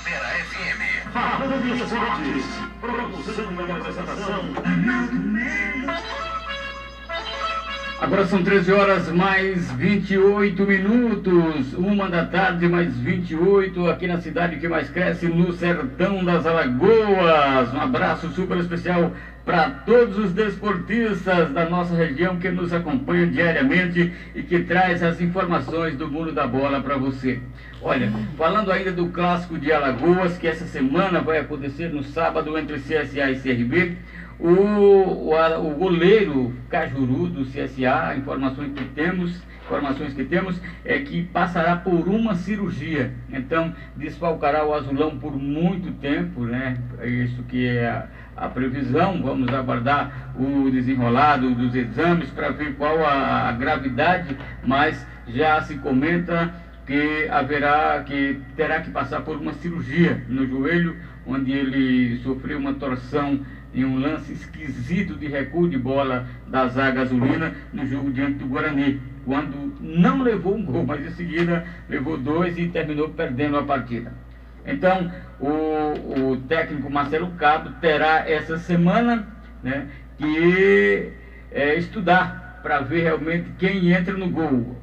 Tapera FM. Falando de esportes, produção e apresentação, Agora são 13 horas mais 28 minutos, 1 da tarde mais 28, aqui na cidade que mais cresce, no sertão das Alagoas. Um abraço super especial para todos os desportistas da nossa região que nos acompanham diariamente e que traz as informações do mundo da bola para você. Olha, falando ainda do clássico de Alagoas, que essa semana vai acontecer no sábado entre CSA e CRB, o goleiro Cajuru do CSA, informações que temos é que passará por uma cirurgia, então desfalcará o azulão por muito tempo, né? Isso que é a previsão. Vamos aguardar o desenrolado dos exames para ver qual a gravidade, mas já se comenta que terá que passar por uma cirurgia no joelho, onde ele sofreu uma torção em um lance esquisito de recuo de bola da zaga azulina no jogo diante do Guarani, quando não levou um gol, mas em seguida levou 2 e terminou perdendo a partida. Então, o técnico Marcelo Cabo terá essa semana, né, que estudar para ver realmente quem entra no gol.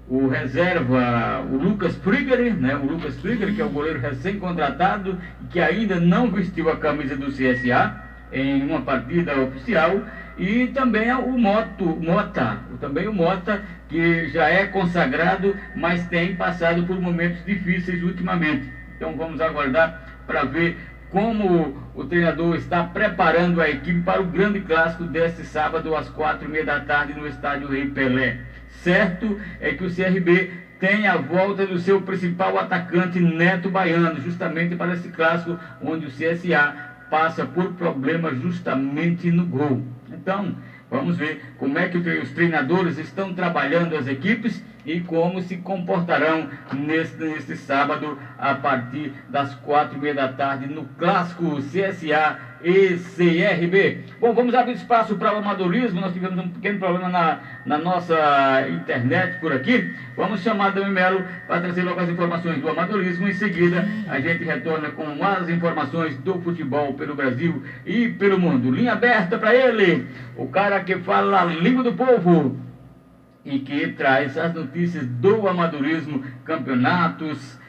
O reserva, o Lucas Frigeri, né? O Lucas Frigeri, que é o goleiro recém-contratado, que ainda não vestiu a camisa do CSA em uma partida oficial, e também o Mota, que já é consagrado, mas tem passado por momentos difíceis ultimamente. Então vamos aguardar para ver como o treinador está preparando a equipe para o grande clássico deste sábado às 4h30 da tarde no estádio Rei Pelé. Certo é que o CRB tem a volta do seu principal atacante, Neto Baiano, justamente para esse clássico onde o CSA passa por problemas justamente no gol. Então, vamos ver como é que os treinadores estão trabalhando as equipes e como se comportarão neste sábado a partir das 4h30 da tarde no clássico CSA e CRB. Bom, vamos abrir espaço para o amadorismo. Nós tivemos um pequeno problema na nossa internet por aqui. Vamos chamar Dami Melo para trazer logo as informações do amadorismo. Em seguida, a gente retorna com as informações do futebol pelo Brasil e pelo mundo. Linha aberta para ele, o cara que fala a língua do povo e que traz as notícias do amadorismo, campeonatos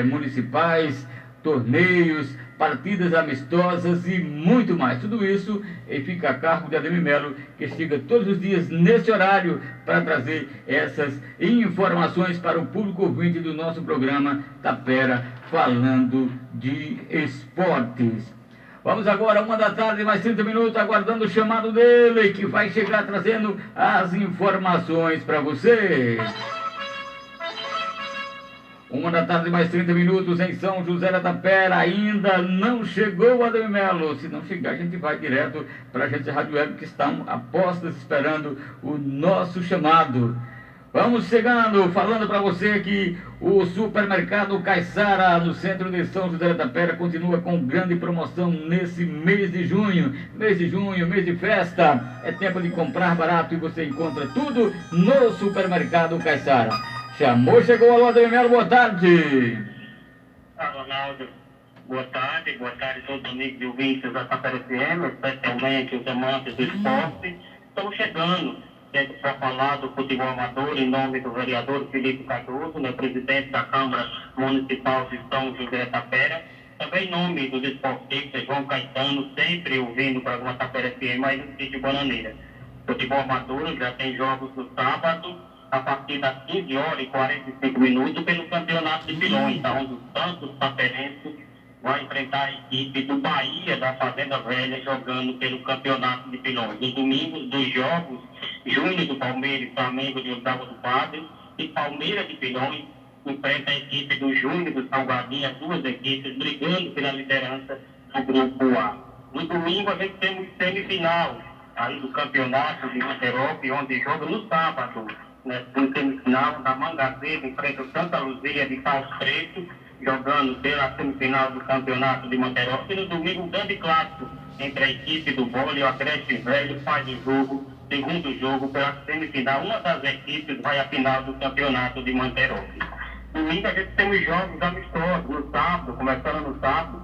municipais, torneios, partidas amistosas e muito mais. Tudo isso fica a cargo de Ademir Melo, que chega todos os dias nesse horário para trazer essas informações para o público ouvinte do nosso programa Tapera, falando de esportes. Vamos agora, 1 da tarde, mais 30 minutos, aguardando o chamado dele, que vai chegar trazendo as informações para você. 1 da tarde, mais 30 minutos, em São José da Tapera. Ainda não chegou o Ademir Melo. Se não chegar, a gente vai direto para a agência Rádio Web, que estão a postas esperando o nosso chamado. Vamos chegando, falando para você que o supermercado Caiçara, no centro de São José da Tapera, continua com grande promoção nesse mês de junho. Mês de festa, é tempo de comprar barato e você encontra tudo no supermercado Caiçara. Chamou, chegou, alô, Ademir Melo, boa tarde. Ronaldo, boa tarde a todos os amigos e ouvintes da Tapera FM, especialmente os amantes do esporte. Estamos chegando para falar do futebol amador em nome do vereador Felipe Cardoso, né, presidente da Câmara Municipal de São José da Tapera. Também em nome dos esportistas João Caetano, sempre ouvindo o programa Tapera FM, mas no sítio Bananeira. Futebol amador já tem jogos no sábado, a partir das 15h45 pelo Campeonato de Pilões, onde o Santos Taperense vai enfrentar a equipe do Bahia da Fazenda Velha jogando pelo Campeonato de Pilões. Nos domingos, 2 jogos, Júnior do Palmeiras e Flamengo de Osvaldo do Padre, e Palmeiras de Pilões enfrenta a equipe do Júnior do Salgadinho, as duas equipes brigando pela liderança do Grupo A. No domingo a gente temos semifinal aí do Campeonato de Niterói, onde joga no sábado, né, no semifinal da Mangazeira, enfrenta o Santa Luzia de Paus Preto, jogando pela semifinal do Campeonato de Manterói. E no domingo, um grande clássico entre a equipe do Bole e o Agreste Velho faz o jogo, segundo jogo pela semifinal. Uma das equipes vai à final do Campeonato de Manterói. Domingo a gente tem os jogos amistosos, no sábado, começando no sábado,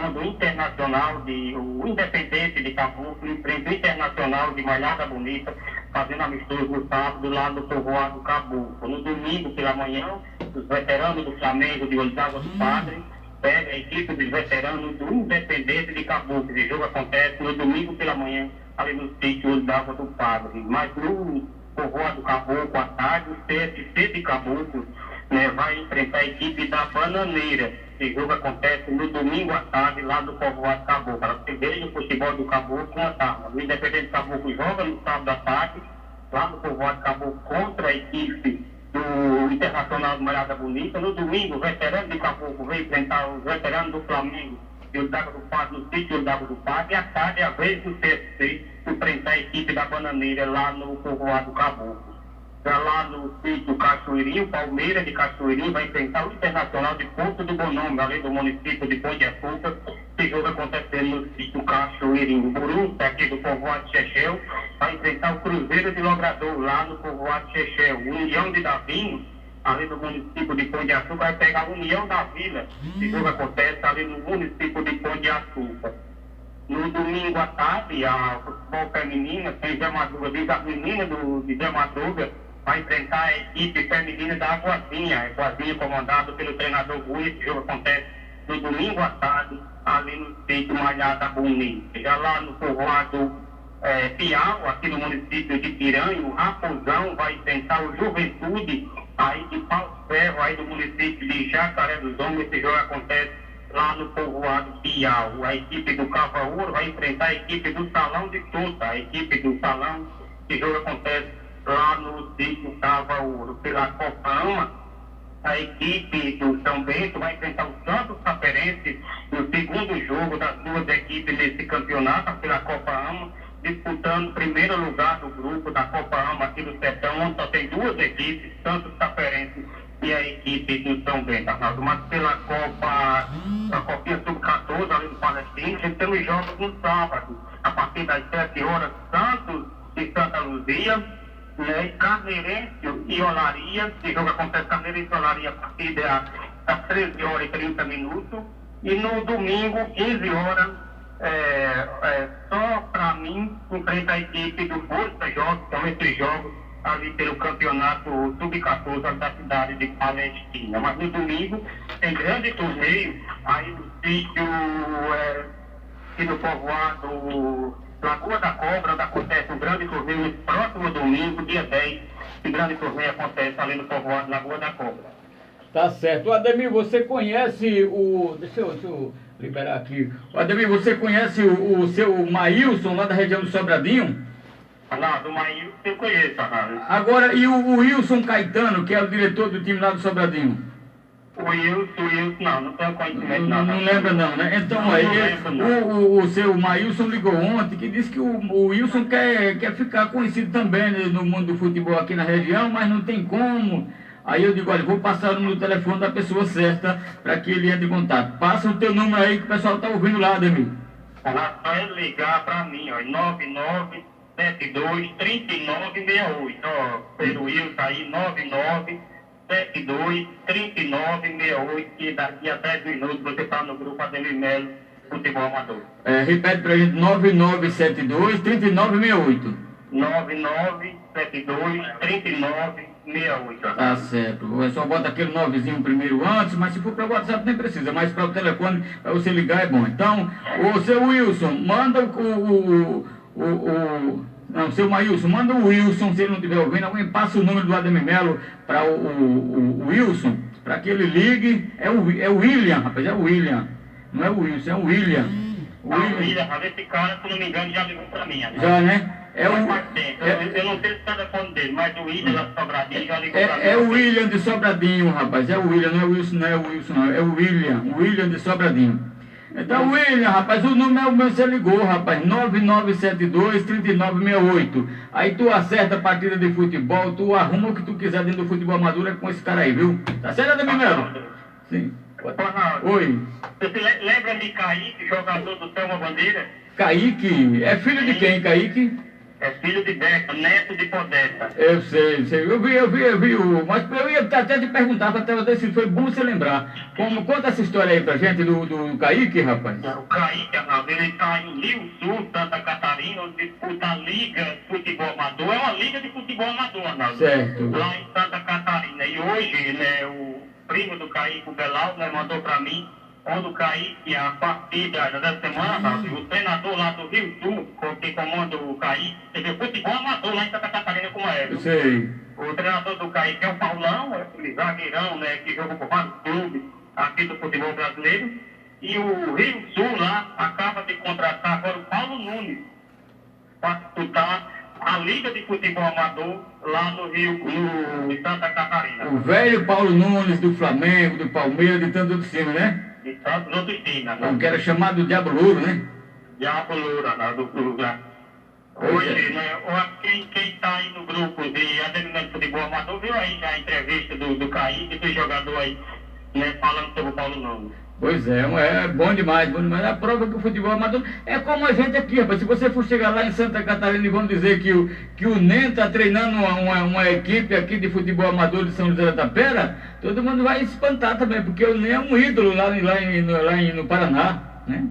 onde o Internacional, o Independente de Caboclo enfrenta o Internacional de Malhada Bonita, fazendo amistoso no sábado lá no povoado Caboclo. No domingo pela manhã, os veteranos do Flamengo de Olho d'Água do Padre pega a equipe dos veteranos do Independente de Caboclo. Esse jogo acontece no domingo pela manhã, ali no sítio Olho d'Água do Padre. Mas no povoado Caboclo, à tarde, o CSC de Caboclo vai enfrentar a equipe da Bananeira. Esse jogo acontece no domingo à tarde, lá do povoado Caboclo. Para você ver o futebol do Caboclo com a tarde. O Independente de Caboclo joga no sábado à tarde, lá no povoado Caboclo, contra a equipe do Internacional de Malhada Bonita. No domingo, o veterano de Caboclo vai enfrentar os veteranos do Flamengo e o D'Água do Padre no sítio D'Água do Padre. E à tarde, a vez do CSC, enfrentar a equipe da Bananeira lá no povoado Caboclo. Já lá no sítio Cachoeirinho, Palmeiras de Cachoeirinho vai enfrentar o Internacional de Porto do Bonome, além do município de Pão de Açúcar. Esse jogo acontecendo no sítio Cachoeirinho. Burunta, aqui do povoado Chechel, vai enfrentar o Cruzeiro de Logrador, lá no povoado Chechel. O União de Davinho, além do município de Pão de Açúcar, vai pegar a União da Vila. Esse jogo acontece ali no município de Pão de Açúcar. No domingo à tarde, a futebol feminina, tem Zé Madruga, diz a menina de Zé Madruga, vai enfrentar a equipe feminina da Aguazinha. Aguazinha comandado pelo treinador Rui. Esse jogo acontece no domingo à tarde, ali no sítio Malhada Bonita. Já lá no povoado Piau, aqui no município de Piranha, o Raposão vai enfrentar o Juventude, aí de Pau Ferro, aí do município de Jacaré dos Homens. Esse jogo acontece lá no povoado Piau. A equipe do Cavaúro vai enfrentar a equipe do Salão de Tuta. A equipe do Salão, esse jogo acontece lá no sítio Cavaúro. Pela Copa AMA, a equipe do São Bento vai enfrentar o Santos Taperense no segundo jogo das duas equipes nesse campeonato, pela Copa AMA, disputando o primeiro lugar do grupo da Copa AMA aqui do Sertão, onde só tem duas equipes, Santos Taperense e a equipe do São Bento, Arnaldo. Mas pela Copa, a Copinha Sub-14, ali do Palestino, a gente tem os jogos no sábado, a partir das 7 horas, Santos e Santa Luzia, Carneirense e Olaria. Esse jogo acontece Carneirense e Olaria a partir das 13 horas e 30 minutos. E no domingo, 15 horas, só para mim, enfrenta a equipe do Força Jogos, são esses jogos ali pelo campeonato Sub-14 da cidade de Palestina. Mas no domingo tem grande torneio aí no sítio, aqui no povoado Lagoa da Cobra, onde acontece um grande torneio no próximo domingo, dia 10. Esse grande torneio acontece ali no povoado Lagoa da Cobra. Tá certo. Ademir, você conhece o... Deixa eu liberar aqui. Ademir, você conhece o seu Maílson, lá da região do Sobradinho? Lá, do Maílson eu conheço, Arnaldo. Agora, e o Wilson Caetano, que é o diretor do time lá do Sobradinho? O Wilson, não tenho conhecimento não. Não lembra não, né? Então, não, aí, não o seu Maílson ligou ontem, que disse que o Wilson quer ficar conhecido também, né, no mundo do futebol aqui na região, mas não tem como. Aí eu digo, olha, vou passar no telefone da pessoa certa para que ele entre em contato. Passa o teu número aí que o pessoal está ouvindo lá, Ademir. Lá só ele ligar para mim, ó, 99723968. Ó, pelo Wilson aí, 99723968, que daqui a 10 minutos você está no grupo Ademir Melo Futebol Amador. Repete pra gente, 99723968. 99723968. Tá certo. É só bota aquele 9zinho primeiro antes, mas se for para o WhatsApp nem precisa, mas para o telefone, para você ligar é bom. Então, o seu Wilson, manda não, seu Maílson, manda o Wilson, se ele não estiver ouvindo, alguém passa o número do Ademir Melo para o Wilson, para que ele ligue. É o William, rapaz, é o William. Não é o Wilson, é o William. William, esse cara, se não me engano, já ligou para mim. Já, né? Eu não sei o telefone dele, mas o William da Sobradinho já ligou para mim. É o William de Sobradinho, rapaz. É o William, não é o Wilson, não. É o William de Sobradinho. Então, William, rapaz, o número é o meu, você ligou, rapaz, 9972-3968. Aí tu acerta a partida de futebol, tu arruma o que tu quiser dentro do futebol amador é com esse cara aí, viu? Tá certo, Ademir Melo? Sim. Oi. Você lembra de Kaique, jogador do Selma Bandeira? Kaique? É filho de quem, Kaique? É filho de Deca, neto de Podesta. Eu sei. Eu vi. Mas eu ia até te perguntar, até ver se foi bom você lembrar. Conta essa história aí pra gente do Kaique, rapaz. O Kaique, ele está em Rio Sul, Santa Catarina, onde disputa a Liga de Futebol Amador. É uma liga de futebol amador, Arnaldo. Certo. Lá em Santa Catarina. E hoje, né, o primo do Kaique, o Belau, né, mandou pra mim, onde o Kaique, a partida da semana, o treinador lá do Rio Sul, que comanda o Kaique, teve futebol amador lá em Santa Catarina, como é. Eu sei. O treinador do Kaique é o Paulão, é aquele zagueirão, né, que jogou por vários clubes aqui do futebol brasileiro. E o Rio Sul lá acaba de contratar agora o Paulo Nunes para disputar a Liga de Futebol Amador lá no Rio, em Santa Catarina. O velho Paulo Nunes do Flamengo, do Palmeiras, de tanto outros times, né? De tantos outros times, né? O que era chamado Diabo Louro, né? Diabo Louro, né? Do lugar. Hoje, né? Quem está aí no grupo de atendimento de futebol amador viu aí já a entrevista do Kaique, do jogador aí, né? Falando sobre o Paulo Nunes. Pois é bom demais. A prova que o futebol amador é como a gente aqui, rapaz. Se você for chegar lá em Santa Catarina e vamos dizer que o NEM está treinando uma equipe aqui de futebol amador de São José da Tapera, todo mundo vai espantar também, porque o NEM é um ídolo lá no Paraná, né?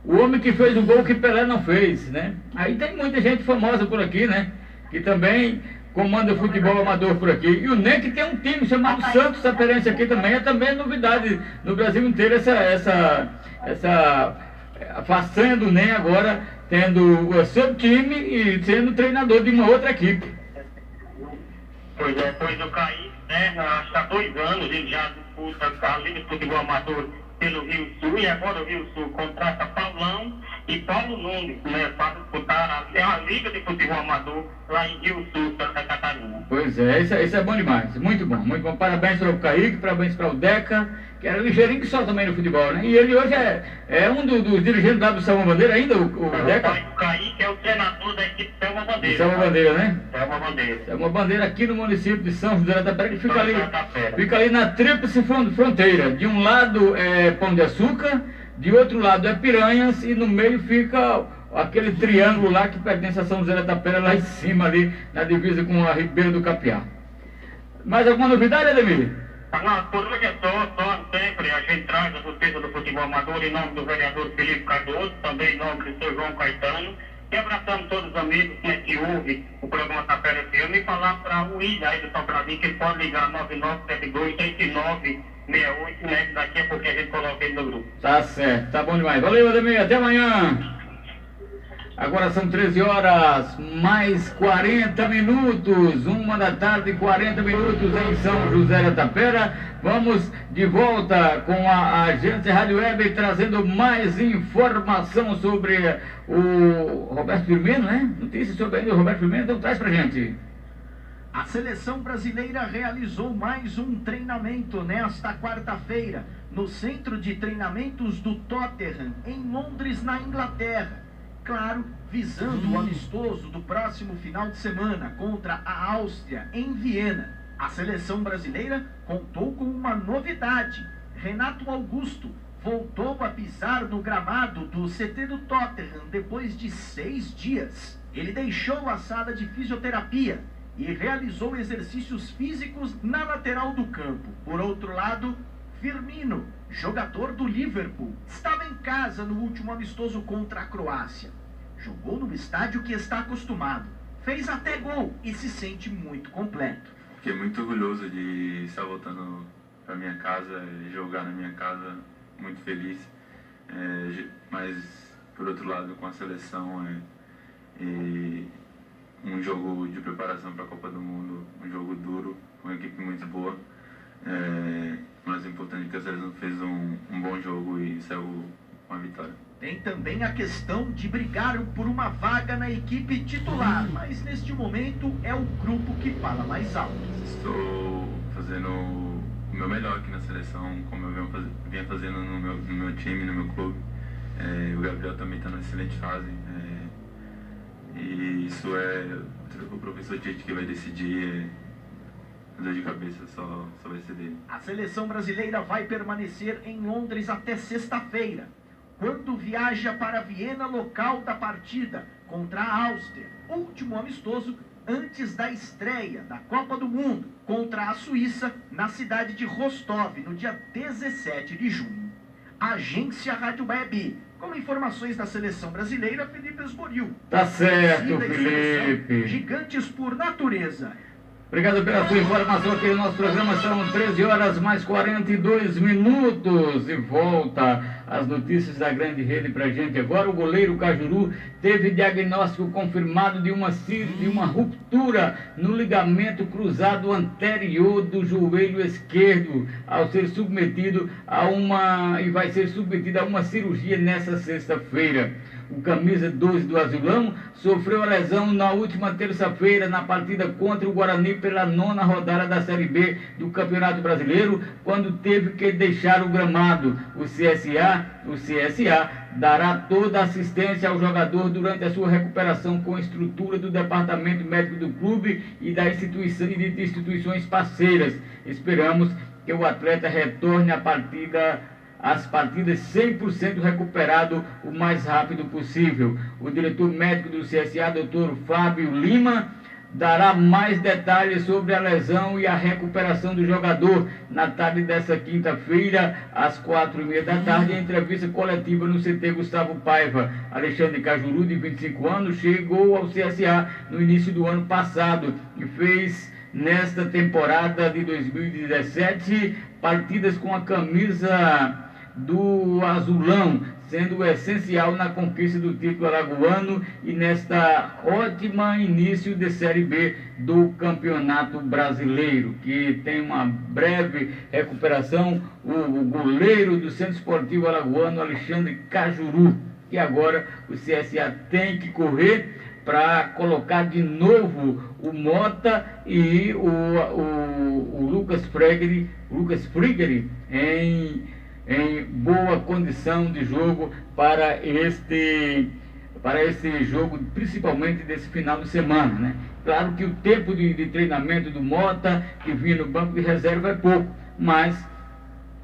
O homem que fez o gol que Pelé não fez, né? Aí tem muita gente famosa por aqui, né? Que também comanda o futebol amador por aqui. E o NEM que tem um time chamado Santos Taperense aqui também. É também novidade no Brasil inteiro essa façanha do NEM agora tendo o seu time e sendo treinador de uma outra equipe. Pois é, pois o Kaique, né? Acho que há 2 anos ele já disputa a Liga de Futebol Amador pelo Rio Sul, e agora o Rio Sul contrata Paulão e Paulo Nunes, né, para disputar a Liga de Futebol Amador lá em Rio Sul, Santa Catarina. Pois é, isso é bom demais, muito bom. Parabéns para o Kaique, parabéns para o Deca, que era ligeirinho que só também no futebol, né? E ele hoje é um dos dirigentes lá do Selma Bandeira ainda, o Deca? O Kaique é o treinador da equipe Selma Bandeira. Selma Bandeira, né? Selma Bandeira. Selma Bandeira aqui no município de São José da Tapera, que fica ali na tríplice fronteira. De um lado é Pão de Açúcar, de outro lado é Piranhas e no meio fica aquele triângulo lá que pertence a São José da Tapera, lá em cima ali, na divisa com a Ribeira do Capiá. Mais alguma novidade, Ademir? Por hoje é só sempre a gente traz a justiça do futebol amador em nome do vereador Felipe Cardoso, também em nome do Sr. João Caetano, e abraçando todos os amigos, né, que ouvem o programa Tapera FM, e falar para o William aí do São Brasil que ele pode ligar 9972-3968, né, daqui a pouco a gente coloca ele no grupo. Tá certo, tá bom demais. Valeu, Ademir, até amanhã. Agora são 13 horas, mais 40 minutos, 1 da tarde, 40 minutos em São José da Tapera. Vamos de volta com a agência Rádio Web, trazendo mais informação sobre o Roberto Firmino, né? Notícias sobre o Roberto Firmino, então traz pra gente. A seleção brasileira realizou mais um treinamento nesta quarta-feira, no Centro de Treinamentos do Tottenham, em Londres, na Inglaterra. Claro, visando o amistoso do próximo final de semana contra a Áustria, em Viena. A seleção brasileira contou com uma novidade. Renato Augusto voltou a pisar no gramado do CT do Tottenham depois de 6 dias. Ele deixou a sala de fisioterapia e realizou exercícios físicos na lateral do campo. Por outro lado, Firmino, jogador do Liverpool, estava em casa no último amistoso contra a Croácia. Jogou no estádio que está acostumado, fez até gol e se sente muito completo. Fiquei muito orgulhoso de estar voltando para minha casa, jogar na minha casa, muito feliz. Mas, por outro lado, com a seleção, um jogo de preparação para a Copa do Mundo, um jogo duro, uma equipe muito boa. Mas o importante é que a seleção fez um bom jogo e saiu uma vitória. Tem também a questão de brigar por uma vaga na equipe titular, mas neste momento é o grupo que fala mais alto. Estou fazendo o meu melhor aqui na seleção, como eu vinha fazendo no meu time, no meu clube. O Gabriel também está numa excelente fase. E isso é o professor Tite que vai decidir. Dor de cabeça só vai ser dele. A seleção brasileira vai permanecer em Londres até sexta-feira. quando viaja para Viena, local da partida contra a Áustria, último amistoso antes da estreia da Copa do Mundo contra a Suíça na cidade de Rostov, no dia 17 de junho. Agência Rádio Web, com informações da seleção brasileira, Felipe Esboril. Tá certo, Felipe. Gigantes por natureza. Obrigado pela sua informação aqui no nosso programa. São 13 horas mais 42 minutos. E volta as notícias da grande rede pra gente. Agora o goleiro Cajuru teve diagnóstico confirmado de uma ruptura no ligamento cruzado anterior do joelho esquerdo, ao ser submetido e vai ser submetido a uma cirurgia nessa sexta-feira. O camisa 12 do Azulão sofreu a lesão na última terça-feira na partida contra o Guarani pela 9ª rodada da Série B do Campeonato Brasileiro, quando teve que deixar o gramado. O CSA dará toda a assistência ao jogador durante a sua recuperação com estrutura do departamento médico do clube e de instituições parceiras. Esperamos que o atleta retorne às partidas 100% recuperado o mais rápido possível. O diretor médico do CSA, Dr. Fábio Lima, dará mais detalhes sobre a lesão e a recuperação do jogador na tarde dessa quinta-feira, às 4h30 da tarde, em entrevista coletiva no CT Gustavo Paiva. Alexandre Cajuru, de 25 anos, chegou ao CSA no início do ano passado e fez nesta temporada de 2017 partidas com a camisa do Azulão, sendo essencial na conquista do título alagoano e nesta ótima início de Série B do Campeonato Brasileiro, que tem uma breve recuperação, o goleiro do Centro Esportivo Alagoano, Alexandre Cajuru, e agora o CSA tem que correr para colocar de novo o Mota e o Lucas Frigeri em boa condição de jogo para este jogo, principalmente desse final de semana, né? Claro que o tempo de treinamento do Mota, que vinha no banco de reserva, é pouco, mas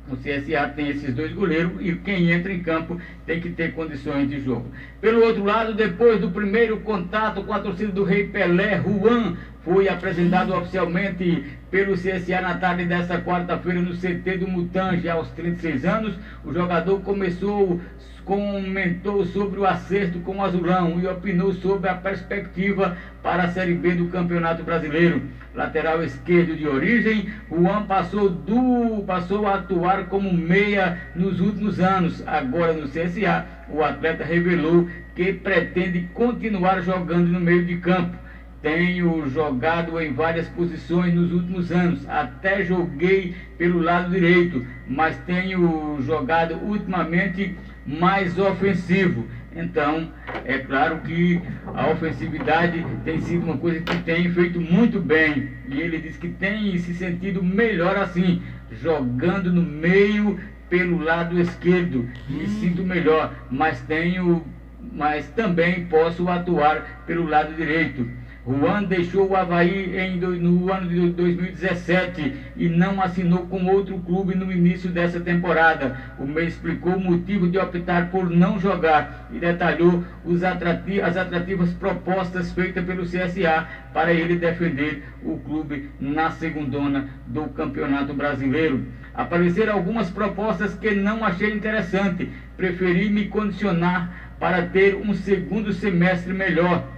o CSA tem esses dois goleiros e quem entra em campo tem que ter condições de jogo. Pelo outro lado, depois do primeiro contato com a torcida do Rei Pelé, Juan foi apresentado oficialmente pelo CSA na tarde desta quarta-feira no CT do Mutange. Aos 36 anos, o jogador comentou sobre o acerto com o Azulão e opinou sobre a perspectiva para a Série B do Campeonato Brasileiro. Lateral esquerdo de origem, Juan passou a atuar como meia nos últimos anos. Agora no CSA, o atleta revelou que pretende continuar jogando no meio de campo. Tenho jogado em várias posições nos últimos anos, até joguei pelo lado direito, mas tenho jogado ultimamente mais ofensivo. Então, é claro que a ofensividade tem sido uma coisa que tem feito muito bem. E ele diz que tem se sentido melhor assim, jogando no meio pelo lado esquerdo. Me sinto melhor, mas também posso atuar pelo lado direito. Juan deixou o Avaí no ano de 2017 e não assinou com outro clube no início dessa temporada. O meia explicou o motivo de optar por não jogar e detalhou as atrativas propostas feitas pelo CSA para ele defender o clube na segundona do Campeonato Brasileiro. Apareceram algumas propostas que não achei interessante. Preferi me condicionar para ter um segundo semestre melhor,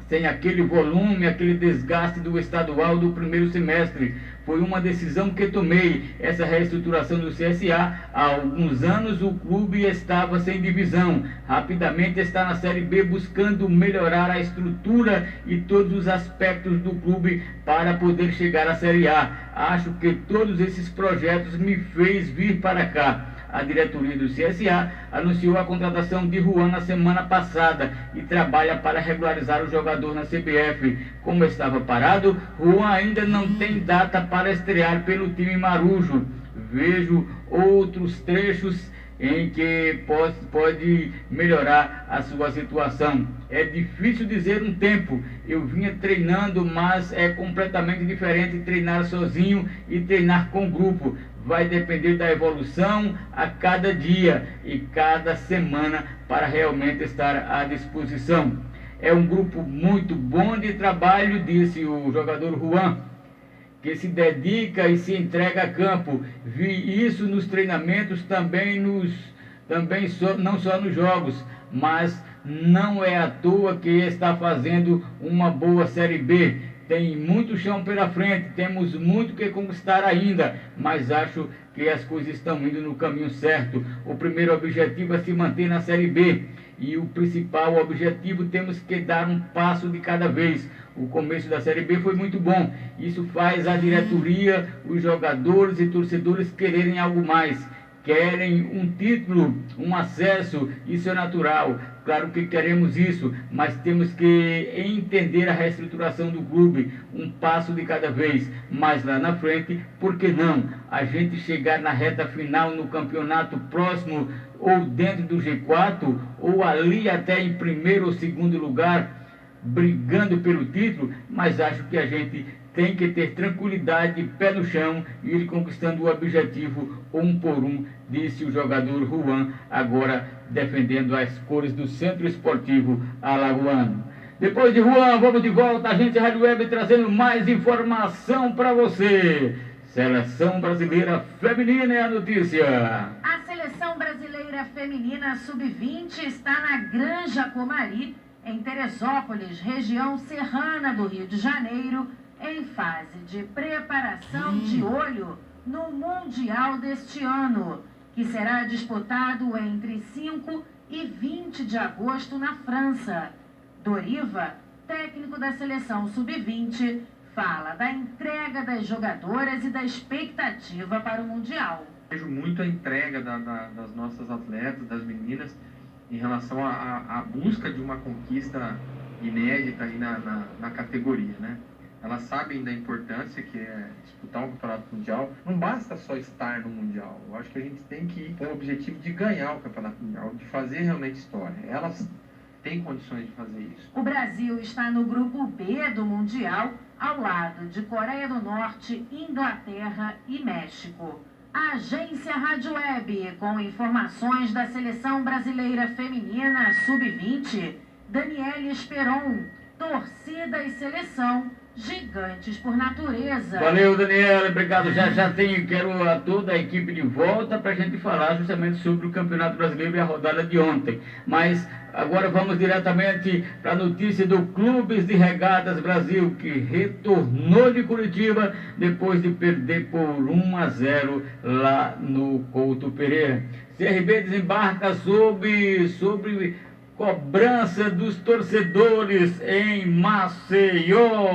sem aquele volume, aquele desgaste do estadual do primeiro semestre. Foi uma decisão que tomei, essa reestruturação do CSA. Há alguns anos o clube estava sem divisão, rapidamente está na Série B buscando melhorar a estrutura e todos os aspectos do clube para poder chegar à Série A. Acho que todos esses projetos me fez vir para cá. A diretoria do CSA anunciou a contratação de Juan na semana passada e trabalha para regularizar o jogador na CBF. Como estava parado, Juan ainda não tem data para estrear pelo time marujo. Vejo outros trechos em que pode melhorar a sua situação. É difícil dizer um tempo. Eu vinha treinando, mas é completamente diferente treinar sozinho e treinar com grupo. Vai depender da evolução a cada dia e cada semana para realmente estar à disposição. É um grupo muito bom de trabalho, disse o jogador Juan, que se dedica e se entrega a campo. Vi isso nos treinamentos, não só nos jogos, mas não é à toa que está fazendo uma boa Série B. Tem muito chão pela frente, temos muito que conquistar ainda, mas acho que as coisas estão indo no caminho certo. O primeiro objetivo é se manter na Série B, e o principal objetivo, temos que dar um passo de cada vez. O começo da Série B foi muito bom. Isso faz a diretoria, os jogadores e torcedores quererem algo mais. Querem um título, um acesso, isso é natural. Claro que queremos isso, mas temos que entender a reestruturação do clube, um passo de cada vez. Mas lá na frente, por que não? A gente chegar na reta final no campeonato próximo, ou dentro do G4, ou ali até em primeiro ou segundo lugar, brigando pelo título, mas acho que a gente tem que ter tranquilidade, pé no chão e ir conquistando o objetivo um por um, disse o jogador Juan, agora defendendo as cores do Centro Esportivo Alagoano. Depois de Juan, vamos de volta, a gente Rádio Web trazendo mais informação para você. Seleção Brasileira Feminina é a notícia. A Seleção Brasileira Feminina Sub-20 está na Granja Comari, em Teresópolis, região serrana do Rio de Janeiro, em fase de preparação de olho no Mundial deste ano, que será disputado entre 5 e 20 de agosto na França. Doriva, técnico da Seleção Sub-20, fala da entrega das jogadoras e da expectativa para o Mundial. Vejo muito a entrega das nossas atletas, das meninas, em relação à busca de uma conquista inédita aí na categoria, né? Elas sabem da importância que é disputar um campeonato mundial. Não basta só estar no mundial. Eu acho que a gente tem que ir com o objetivo de ganhar o campeonato mundial, de fazer realmente história. Elas têm condições de fazer isso. O Brasil está no grupo B do mundial, ao lado de Coreia do Norte, Inglaterra e México. A agência Rádio Web, com informações da Seleção Brasileira Feminina Sub-20, Daniele Esperon, torcida e seleção, gigantes por natureza. Valeu, Daniela, obrigado. Quero a toda a equipe de volta para a gente falar justamente sobre o Campeonato Brasileiro e a rodada de ontem. Mas agora vamos diretamente para a notícia do Clubes de Regatas Brasil, que retornou de Curitiba depois de perder por 1-0 lá no Couto Pereira. CRB desembarca sobre cobrança dos torcedores em Maceió.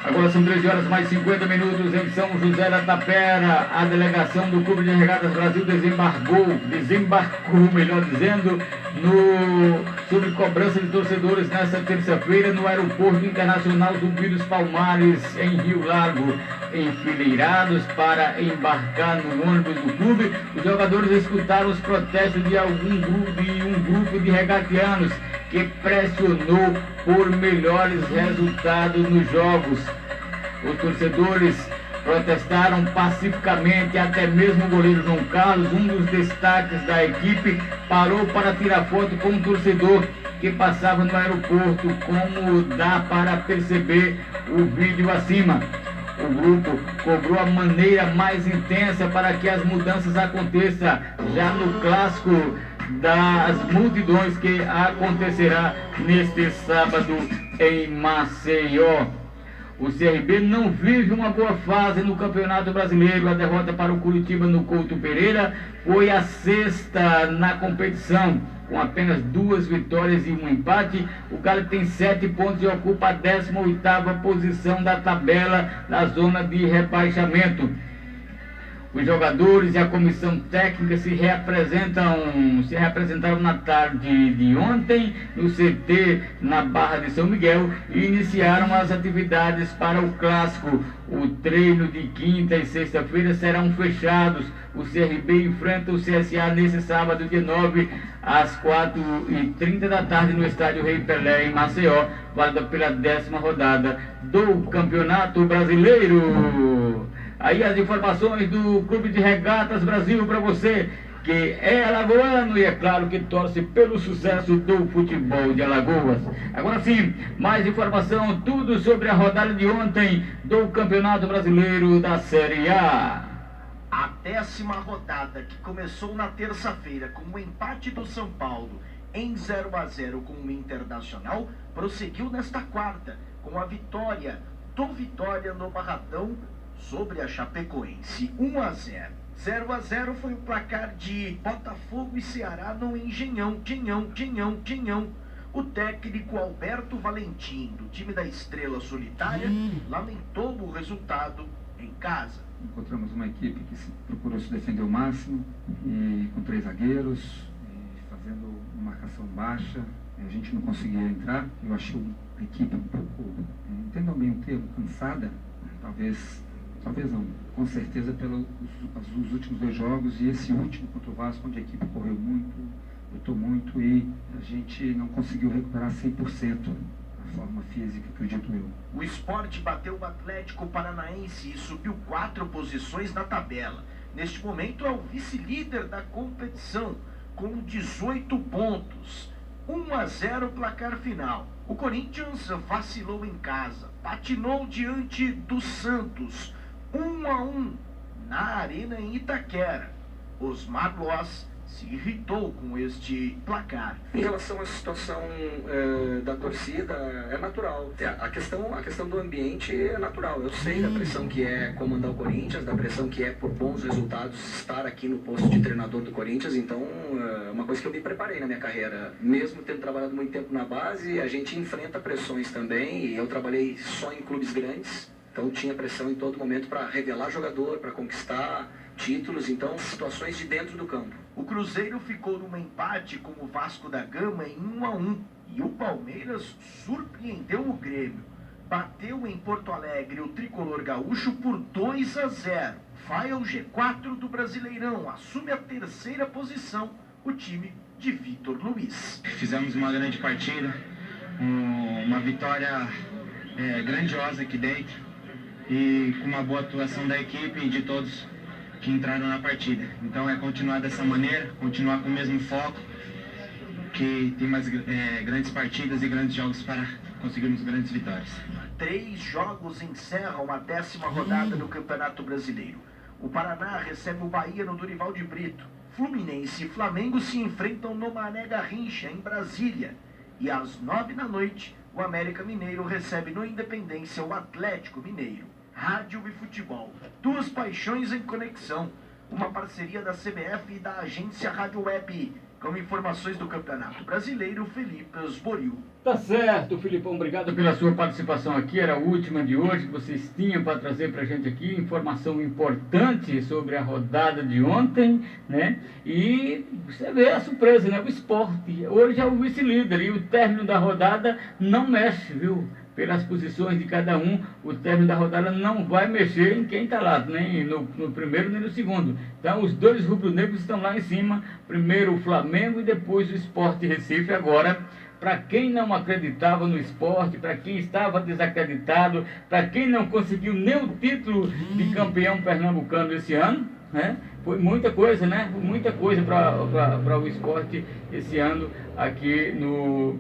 Agora são 13 horas mais 50 minutos em São José da Tapera. A delegação do Clube de Regatas Brasil desembarcou, melhor dizendo, sobre cobrança de torcedores nesta terça-feira no Aeroporto Internacional Zumbi dos Palmares, em Rio Largo. Enfileirados para embarcar no ônibus do clube, os jogadores escutaram os protestos de um grupo de regatianos que pressionou por melhores resultados nos jogos. Os torcedores protestaram pacificamente, até mesmo o goleiro João Carlos, um dos destaques da equipe, parou para tirar foto com um torcedor que passava no aeroporto, como dá para perceber o vídeo acima. O grupo cobrou a maneira mais intensa para que as mudanças aconteçam já no clássico das multidões que acontecerá neste sábado em Maceió. O CRB não vive uma boa fase no Campeonato Brasileiro. A derrota para o Curitiba no Couto Pereira foi a 6ª na competição. Com apenas 2 vitórias e um empate, o Galo tem 7 pontos e ocupa a 18ª posição da tabela na zona de rebaixamento. Os jogadores e a comissão técnica se reapresentaram na tarde de ontem no CT na Barra de São Miguel e iniciaram as atividades para o clássico. O treino de quinta e sexta-feira serão fechados. O CRB enfrenta o CSA nesse sábado, dia 9, às 4h30 da tarde no estádio Rei Pelé, em Maceió, válida pela 10ª rodada do Campeonato Brasileiro. Aí as informações do Clube de Regatas Brasil para você, que é alagoano e é claro que torce pelo sucesso do futebol de Alagoas. Agora sim, mais informação, tudo sobre a rodada de ontem do Campeonato Brasileiro da Série A. A 10ª rodada, que começou na terça-feira com o empate do São Paulo em 0-0 com o Internacional, prosseguiu nesta quarta com a vitória do Vitória no Barradão sobre a Chapecoense, 1-0. 0-0 foi o placar de Botafogo e Ceará no Engenhão. O técnico Alberto Valentim, do time da Estrela Solitária, lamentou o resultado em casa. Encontramos uma equipe que procurou se defender ao máximo, e com 3 zagueiros, fazendo uma marcação baixa. A gente não conseguia entrar. Eu achei a equipe um pouco, entendam bem o termo, cansada, talvez não, com certeza pelos últimos 2 jogos e esse último contra o Vasco, onde a equipe correu muito, lutou muito e a gente não conseguiu recuperar 100% a forma física, acredito eu. O Sport bateu o Atlético Paranaense e subiu 4 posições na tabela. Neste momento é o vice-líder da competição, com 18 pontos. 1-0 placar final. O Corinthians vacilou em casa, patinou diante do Santos. 1-1 na Arena em Itaquera. Osmar Loss se irritou com este placar. Em relação à situação da torcida, é natural. A questão do ambiente é natural. Eu sei da pressão que é comandar o Corinthians, da pressão que é por bons resultados estar aqui no posto de treinador do Corinthians. Então, é uma coisa que eu me preparei na minha carreira. Mesmo tendo trabalhado muito tempo na base, a gente enfrenta pressões também. E eu trabalhei só em clubes grandes. Então tinha pressão em todo momento para revelar jogador, para conquistar títulos, então situações de dentro do campo. O Cruzeiro ficou num empate com o Vasco da Gama em 1-1 e o Palmeiras surpreendeu o Grêmio. Bateu em Porto Alegre o tricolor gaúcho por 2-0. Vai ao G4 do Brasileirão, assume a 3ª posição o time de Vitor Luiz. Fizemos uma grande partida, uma vitória grandiosa aqui dentro. E com uma boa atuação da equipe e de todos que entraram na partida. Então é continuar dessa maneira, continuar com o mesmo foco, que tem mais grandes partidas e grandes jogos para conseguirmos grandes vitórias. 3 jogos encerram a 10ª rodada do Campeonato Brasileiro. O Paraná recebe o Bahia no Dorival de Brito. Fluminense e Flamengo se enfrentam no Mané Garrincha, em Brasília. E às 9 da noite, o América Mineiro recebe no Independência o Atlético Mineiro. Rádio e futebol, 2 paixões em conexão. Uma parceria da CBF e da agência Rádio Web. Com informações do Campeonato Brasileiro, Felipe Osboril. Tá certo, Filipão, obrigado pela sua participação aqui. Era a última de hoje que vocês tinham para trazer para a gente aqui. Informação importante sobre a rodada de ontem, né? E você vê a surpresa, né? O Sport hoje é o vice-líder e o término da rodada não mexe, viu? Pelas posições de cada um, o término da rodada não vai mexer em quem está lá, nem no primeiro nem no segundo. Então os 2 rubro-negros estão lá em cima, primeiro o Flamengo e depois o Sport Recife. Agora, para quem não acreditava no esporte, para quem estava desacreditado, para quem não conseguiu nem o título de campeão pernambucano esse ano, né? Foi muita coisa, né? Muita coisa para o esporte esse ano aqui no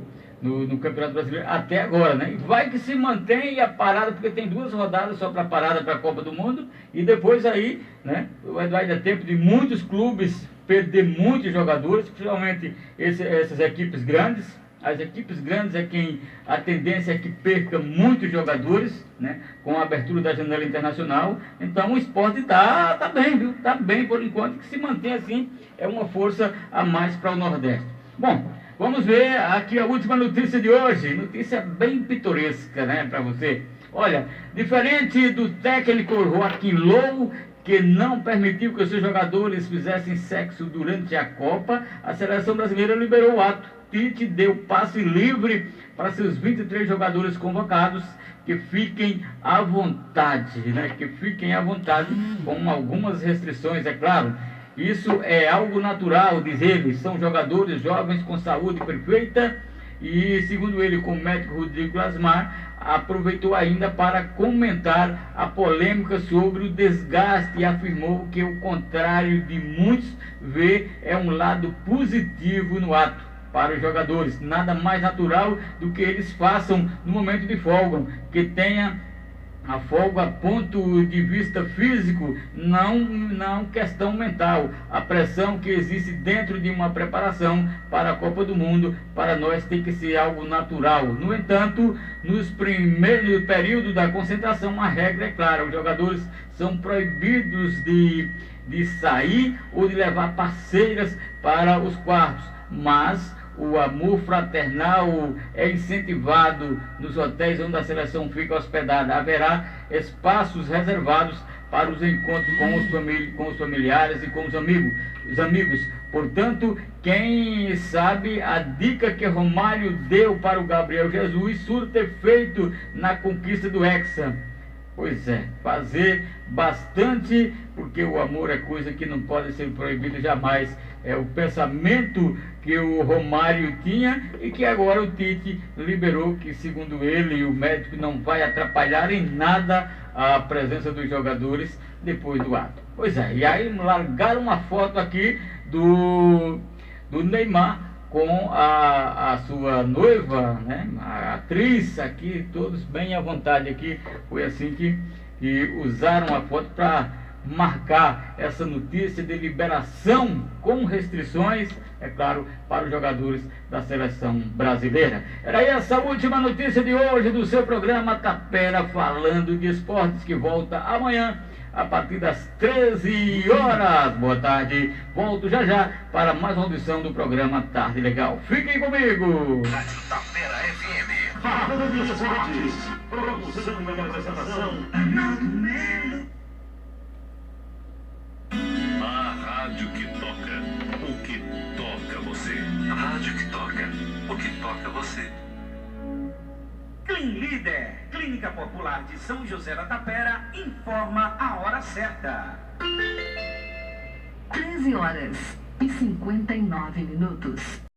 Campeonato Brasileiro, até agora, né? E vai que se mantém a parada, porque tem 2 rodadas só para parada para a Copa do Mundo, e depois aí, né? Vai dar tempo de muitos clubes perder muitos jogadores, principalmente essas equipes grandes. As equipes grandes é quem a tendência é que perca muitos jogadores, né? Com a abertura da janela internacional. Então o esporte tá bem, viu? Tá bem por enquanto, que se mantém assim, é uma força a mais para o Nordeste. Bom, vamos ver aqui a última notícia de hoje. Notícia bem pitoresca, né, para você. Olha, diferente do técnico Joaquim Low, que não permitiu que os seus jogadores fizessem sexo durante a Copa, a seleção brasileira liberou o ato. Tite deu passe livre para seus 23 jogadores convocados, que fiquem à vontade, né? Que fiquem à vontade, com algumas restrições, é claro. Isso é algo natural, diz ele, são jogadores jovens com saúde perfeita. E, segundo ele, com o médico Rodrigo Lasmar, aproveitou ainda para comentar a polêmica sobre o desgaste e afirmou que o contrário de muitos vê é um lado positivo no ato para os jogadores. Nada mais natural do que eles façam no momento de folga, que tenha a folga a ponto de vista físico, não questão mental. A pressão que existe dentro de uma preparação para a Copa do Mundo, para nós tem que ser algo natural. No entanto, nos primeiros períodos da concentração, a regra é clara, os jogadores são proibidos de sair ou de levar parceiras para os quartos, mas o amor fraternal é incentivado nos hotéis onde a seleção fica hospedada. Haverá espaços reservados para os encontros com os familiares e com os amigos. Portanto, quem sabe a dica que Romário deu para o Gabriel Jesus surte efeito na conquista do Hexa. Pois é, fazer bastante, porque o amor é coisa que não pode ser proibida jamais. É o pensamento que o Romário tinha e que agora o Tite liberou, que segundo ele, o médico não vai atrapalhar em nada a presença dos jogadores depois do ato. Pois é, e aí largaram uma foto aqui do Neymar com a sua noiva, né, a atriz aqui, todos bem à vontade aqui. Foi assim que usaram a foto para marcar essa notícia de liberação com restrições, é claro, para os jogadores da seleção brasileira. Era essa a última notícia de hoje do seu programa Tapera Falando de Esportes, que volta amanhã a partir das 13 horas. Boa tarde, volto já para mais uma audição do programa Tarde Legal. Fiquem comigo! Tapera FM. Falando de Esportes. Produção e apresentação. A rádio que toca o que toca você. A rádio que toca o que toca você. Clean Líder, Clínica Popular de São José da Tapera, informa a hora certa. 13 horas e 59 minutos.